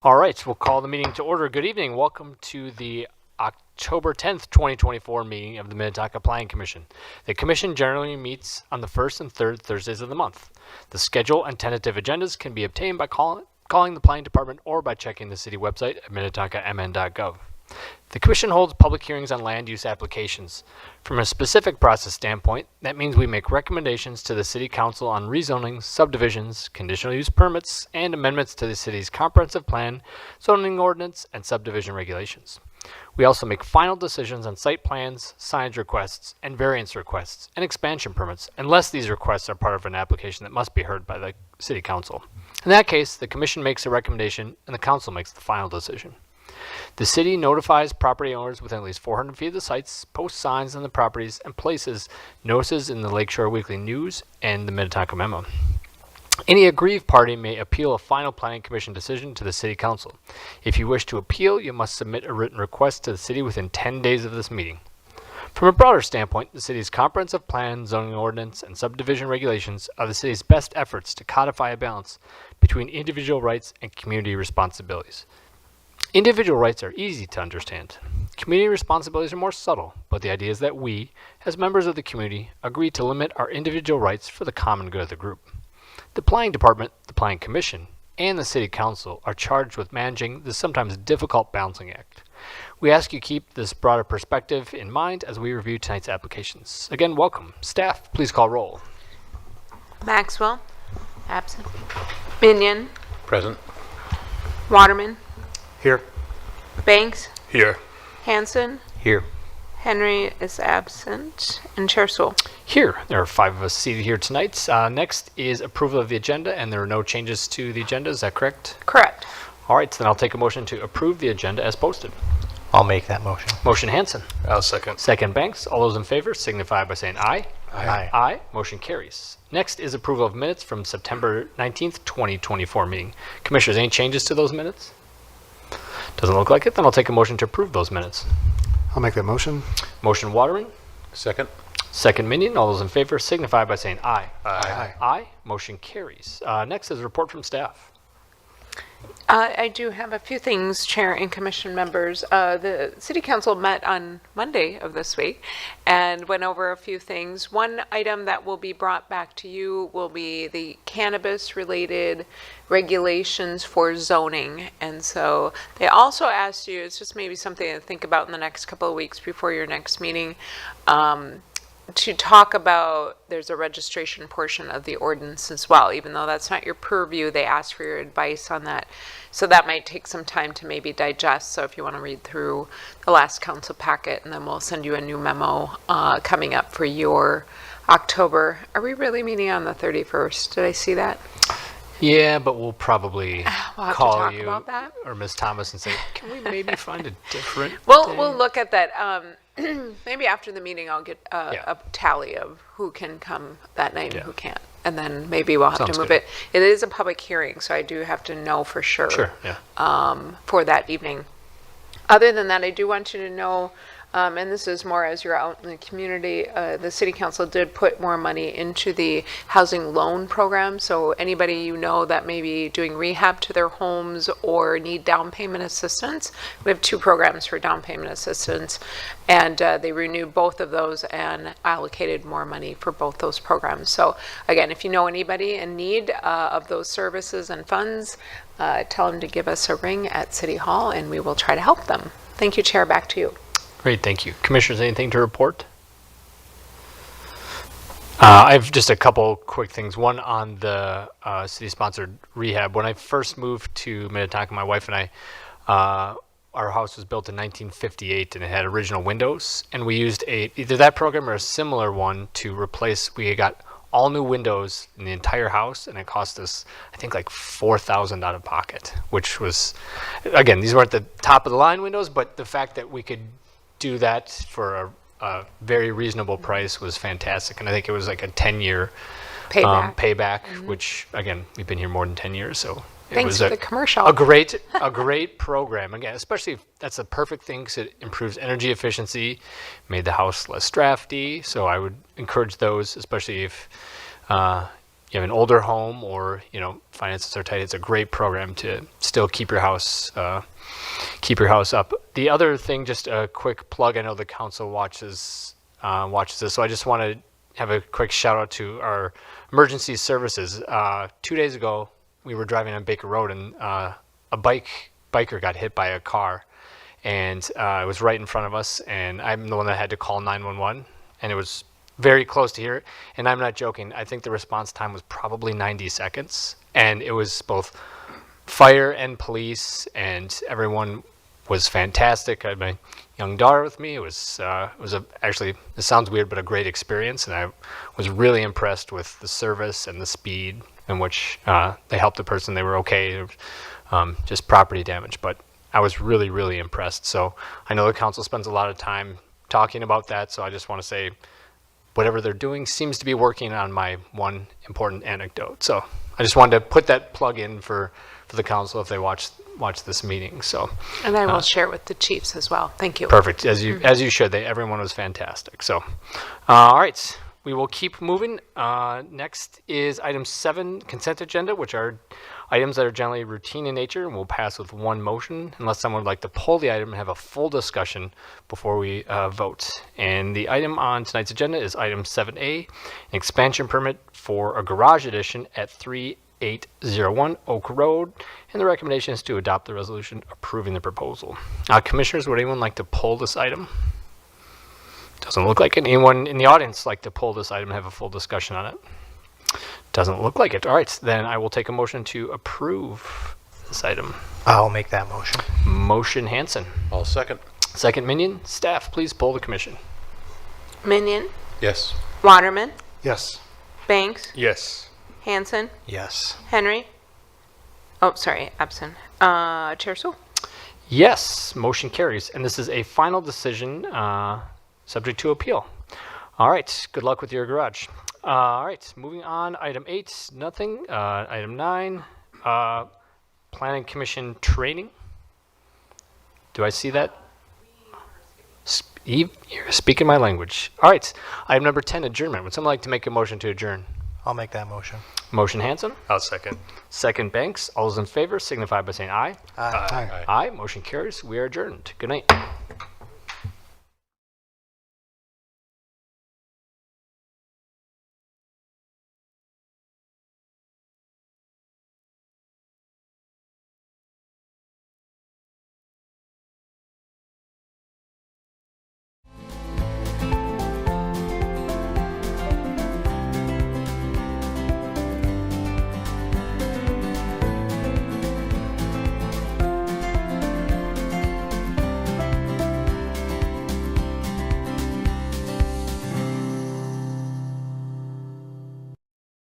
All right, we'll call the meeting to order. Good evening. Welcome to the October 10th, 2024 meeting of the Minnetonka Planning Commission. The commission generally meets on the first and third Thursdays of the month. The schedule and tentative agendas can be obtained by calling the planning department or by checking the city website at minnetonkamn.gov. The commission holds public hearings on land use applications. From a specific process standpoint, that means we make recommendations to the city council on rezonings, subdivisions, conditional use permits, and amendments to the city's comprehensive plan, zoning ordinance, and subdivision regulations. We also make final decisions on site plans, signage requests, and variance requests, and expansion permits, unless these requests are part of an application that must be heard by the city council. In that case, the commission makes a recommendation, and the council makes the final decision. The city notifies property owners within at least 400 feet of the sites, posts signs on the properties, and places notices in the Lakeshore Weekly News and the Minnetonka Memo. Any aggrieved party may appeal a final planning commission decision to the city council. If you wish to appeal, you must submit a written request to the city within 10 days of this meeting. From a broader standpoint, the city's comprehensive plan, zoning ordinance, and subdivision regulations are the city's best efforts to codify a balance between individual rights and community responsibilities. Individual rights are easy to understand. Community responsibilities are more subtle, but the idea is that we, as members of the community, agree to limit our individual rights for the common good of the group. The planning department, the planning commission, and the city council are charged with managing this sometimes difficult balancing act. We ask you keep this broader perspective in mind as we review tonight's applications. Again, welcome. Staff, please call roll. Maxwell, absent. Minion, Present. Waterman, Here. Banks, Here. Hanson, Here. Henry is absent, and Chair Sewell. Here, there are 5 of us seated here tonight. Next is approval of the agenda, and there are no changes to the agenda. Is that correct? Correct. All right, so then I'll take a motion to approve the agenda as posted. I'll make that motion. Motion Hanson. I'll second. Second Banks. All those in favor signify by saying aye. Aye. Aye. Motion carries. Next is approval of minutes from September 19th, 2024 meeting. Commissioners, any changes to those minutes? Doesn't look like it. Then I'll take a motion to approve those minutes. I'll make that motion. Motion Waterman. Second. Second Minion. All those in favor signify by saying aye. Aye. Aye. Motion carries. Next is a report from staff. I do have a few things, Chair and Commission members. The City Council met on Monday of this week and went over a few things. One item that will be brought back to you will be the cannabis-related regulations for zoning. And so they also asked you, it's just maybe something to think about in the next couple of weeks before your next meeting, to talk about, there's a registration portion of the ordinance as well. Even though that's not your purview, they ask for your advice on that. So that might take some time to maybe digest. So if you want to read through the last council packet, and then we'll send you a new memo coming up for your October. Are we really meeting on the 31st? Did I see that? Yeah, but we'll probably We'll have to call talk you about that. or Ms. Thomas and say, can we maybe find a different day? We'll look at that. Maybe after the meeting, I'll get Yeah. a tally of who can come that night and Yeah. who can't. And then maybe we'll have Sounds to move good. it. It is a public hearing, so I do have to know for sure. Sure, yeah. For that evening. Other than that, I do want you to know, and this is more as you're out in the community, the City Council did put more money into the housing loan program. So anybody you know that may be doing rehab to their homes or need down payment assistance, we have 2 programs for down payment assistance. And they renewed both of those and allocated more money for both those programs. So again, if you know anybody in need of those services and funds, tell them to give us a ring at City Hall and we will try to help them. Thank you, Chair. Back to you. Great, thank you. Commissioners, anything to report? I have just a couple quick things. One on the city-sponsored rehab. When I first moved to Minnetonka, my wife and I, our house was built in 1958 and it had original windows. And we used either that program or a similar one to replace, we got all new windows in the entire house, and it cost us, I think, like $4,000 out of pocket, which was, again, these weren't the top of the line windows, but the fact that we could do that for a very reasonable price was fantastic. And I think it was like a 10-year payback, which, again, we've been here more than 10 years, so it Thanks was for the commercial. a great program. Again, especially if that's a perfect thing because it improves energy efficiency, made the house less drafty. So I would encourage those, especially if you have an older home or, you know, finances are tight, it's a great program to still keep your house up. The other thing, just a quick plug, I know the council watches this, so I just want to have a quick shout out to our emergency services. 2 days ago, we were driving on Baker Road and a biker got hit by a car, and it was right in front of us, and I'm the one that had to call 911, and it was very close to here, and I'm not joking. I think the response time was probably 90 seconds, and it was both fire and police, and everyone was fantastic. I had my young daughter with me. It was actually, it sounds weird, but a great experience, and I was really impressed with the service and the speed in which they helped the person. They were okay, just property damage, but I was really, really impressed. So I know the council spends a lot of time talking about that, so I just want to say whatever they're doing seems to be working on my one important anecdote. So I just wanted to put that plug in for the council if they watch this meeting. So And I will share with the chiefs as well. Thank you. perfect, as you should. Everyone was fantastic. So all right, we will keep moving. Next is item 7, consent agenda, which are items that are generally routine in nature and will pass with one motion unless someone would like to pull the item and have a full discussion before we vote. And the item on tonight's agenda is item 7A, an expansion permit for a garage addition at 3801 Oak Road. And the recommendation is to adopt the resolution approving the proposal. Commissioners, would anyone like to pull this item? Doesn't look like it. Anyone in the audience like to pull this item and have a full discussion on it? Doesn't look like it. All right, then I will take a motion to approve this item. I'll make that motion. Motion Hanson. I'll second. Second Minion. Staff, please poll the commission. Minion, Yes. Waterman, Yes. Banks, Yes. Hanson, Yes. Henry. Oh, sorry, absent. Chair Sewell. Yes, motion carries. And this is a final decision subject to appeal. All right, good luck with your garage. All right, moving on. Item 8, nothing. Item 9, Planning Commission training. Do I see that? Eve, you're speaking my language. All right, item number 10, adjournment. Would someone like to make a motion to adjourn? I'll make that motion. Motion Hanson. I'll second. Second Banks. All those in favor signify by saying aye. Aye. Aye. Motion carries. We are adjourned. Good night.